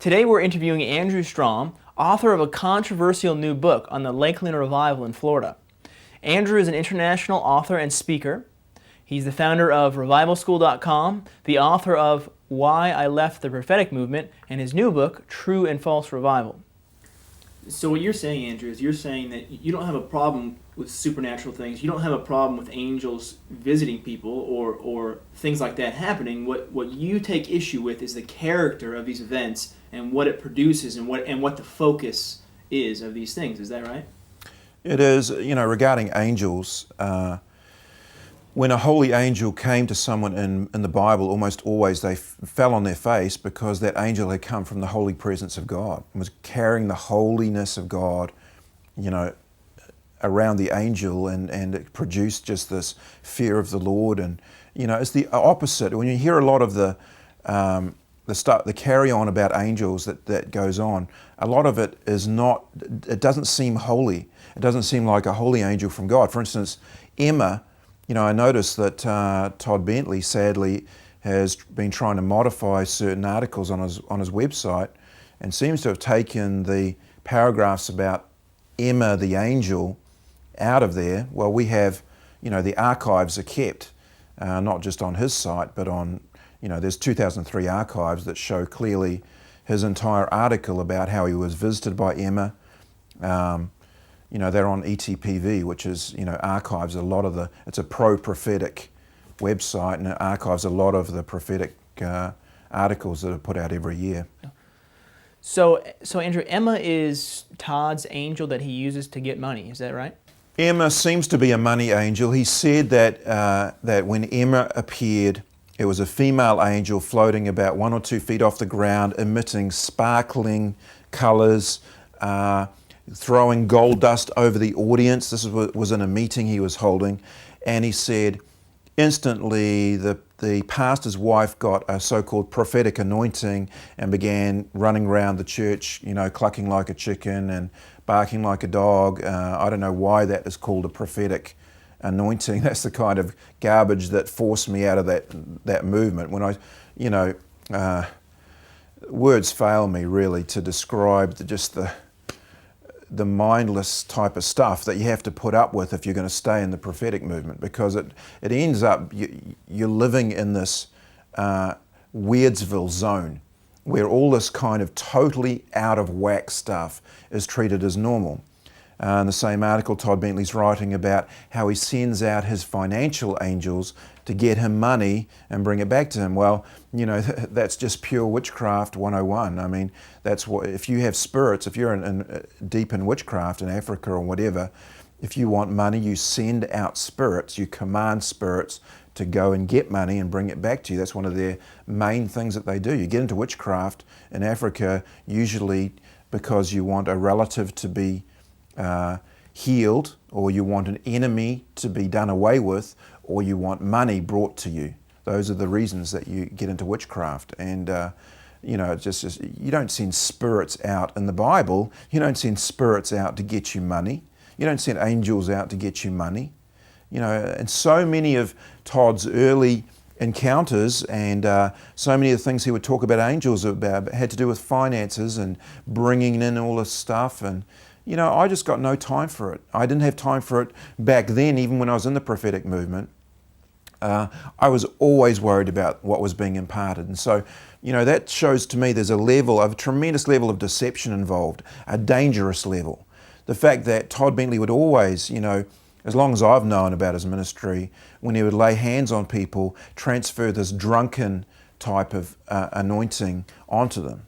Today we're interviewing Andrew Strom, author of a controversial new book on the Lakeland revival in Florida. Andrew is an international author and speaker. He's the founder of RevivalSchool.com, the author of Why I Left the Prophetic Movement, and his new book, True and False Revival. So what you're saying, Andrew, is you're saying that you don't have a problem with supernatural things. You don't have a problem with angels visiting people or things like that happening. What you take issue with is the character of these events and what it produces and what the focus is of these things. Is that right? It is. Regarding angels, when a holy angel came to someone in the Bible, almost always they fell on their face because that angel had come from the holy presence of God and was carrying the holiness of God, around the angel, and it produced just this fear of the Lord. And it's the opposite. When you hear a lot of the carry on about angels that goes on, a lot of it is not. It doesn't seem holy. It doesn't seem like a holy angel from God. For instance, Emma. I noticed that Todd Bentley sadly has been trying to modify certain articles on his website and seems to have taken the paragraphs about Emma the angel out of there. Well, we have, the archives are kept, not just on his site, but on, there's 2003 archives that show clearly his entire article about how he was visited by Emma. They're on ETPV, which is, archives a lot of it's a pro-prophetic website, and it archives a lot of the prophetic articles that are put out every year. So Andrew, Emma is Todd's angel that he uses to get money. Is that right? Emma seems to be a money angel. He said that when Emma appeared, it was a female angel floating about 1 or 2 feet off the ground, emitting sparkling colors, throwing gold dust over the audience. This was in a meeting he was holding, and he said instantly the pastor's wife got a so-called prophetic anointing and began running around the church, clucking like a chicken and barking like a dog. I don't know why that is called a prophetic anointing. That's the kind of garbage that forced me out of that movement. When words fail me really to describe the mindless type of stuff that you have to put up with if you're going to stay in the prophetic movement, because it ends up you're living in this Weirdsville zone where all this kind of totally out of whack stuff is treated as normal. In the same article, Todd Bentley's writing about how he sends out his financial angels to get him money and bring it back to him. Well, that's just pure witchcraft 101. I mean, that's what, if you have spirits, if you're deep in witchcraft in Africa or whatever, if you want money, you send out spirits, you command spirits to go and get money and bring it back to you. That's one of their main things that they do. You get into witchcraft in Africa usually because you want a relative to be healed, or you want an enemy to be done away with, or you want money brought to you. Those are the reasons that you get into witchcraft. And it's just you don't send spirits out in the Bible. You don't send spirits out to get you money. You don't send angels out to get you money. And so many of Todd's early encounters and so many of the things he would talk about angels about had to do with finances and bringing in all this stuff. And I just got no time for it. I didn't have time for it back then, even when I was in the prophetic movement. I was always worried about what was being imparted. And so, that shows to me there's a tremendous level of deception involved, a dangerous level. The fact that Todd Bentley would always, as long as I've known about his ministry, when he would lay hands on people, transfer this drunken type of anointing onto them,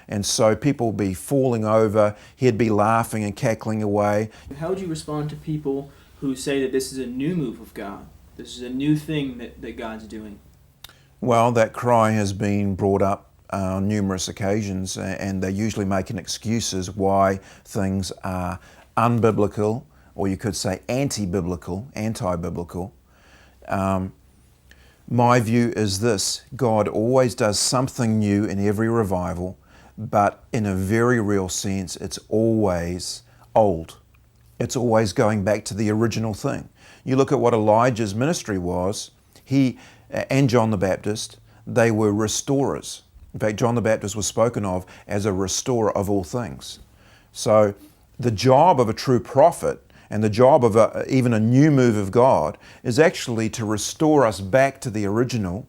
and so people would be falling over, he'd be laughing and cackling away. How would you respond to people who say that this is a new move of God? This is a new thing that God's doing? Well, that cry has been brought up on numerous occasions, and they're usually making excuses why things are unbiblical, or you could say anti-biblical. My view is this: God always does something new in every revival, but in a very real sense, it's always old. It's always going back to the original thing. You look at what Elijah's ministry was, he and John the Baptist, they were restorers. In fact, John the Baptist was spoken of as a restorer of all things. So the job of a true prophet and the job of even a new move of God is actually to restore us back to the original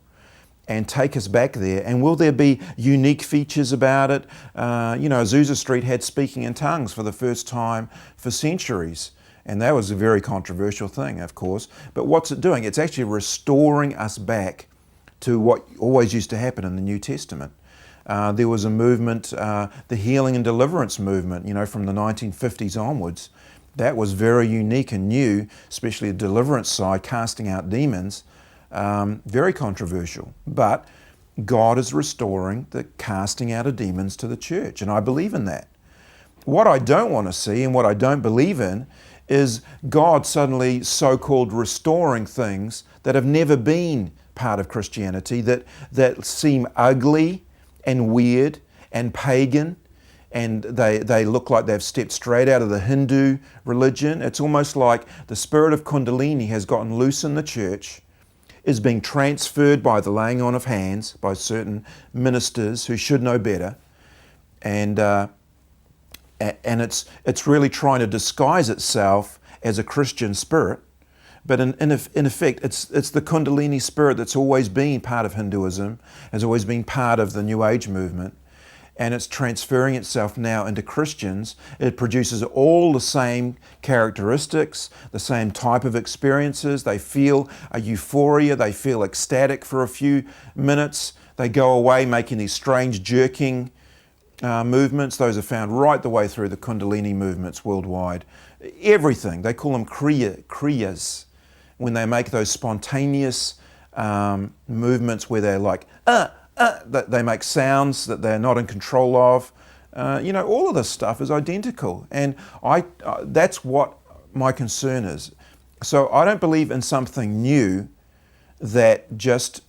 and take us back there. And will there be unique features about it? Azusa Street had speaking in tongues for the first time for centuries. And that was a very controversial thing, of course. But what's it doing? It's actually restoring us back to what always used to happen in the New Testament. There was a movement, the healing and deliverance movement, from the 1950s onwards. That was very unique and new, especially the deliverance side, casting out demons. Very controversial. But God is restoring the casting out of demons to the church, and I believe in that. What I don't want to see and what I don't believe in is God suddenly so-called restoring things that have never been part of Christianity, that seem ugly and weird and pagan, and they look like they've stepped straight out of the Hindu religion. It's almost like the spirit of Kundalini has gotten loose in the church, is being transferred by the laying on of hands by certain ministers who should know better, and it's really trying to disguise itself as a Christian spirit. But in effect, it's the Kundalini spirit that's always been part of Hinduism, has always been part of the New Age movement, and it's transferring itself now into Christians. It produces all the same characteristics, the same type of experiences. They feel a euphoria, they feel ecstatic for a few minutes. They go away making these strange jerking movements. Those are found right the way through the Kundalini movements worldwide. Everything, they call them kriyas, when they make those spontaneous movements where they're like, they make sounds that they're not in control of. All of this stuff is identical. And that's what my concern is. So I don't believe in something new that just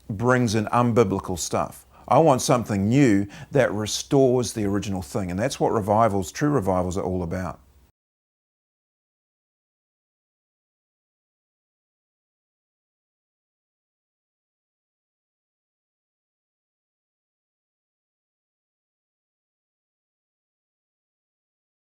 brings in unbiblical stuff. I want something new that restores the original thing. And that's what true revivals are all about.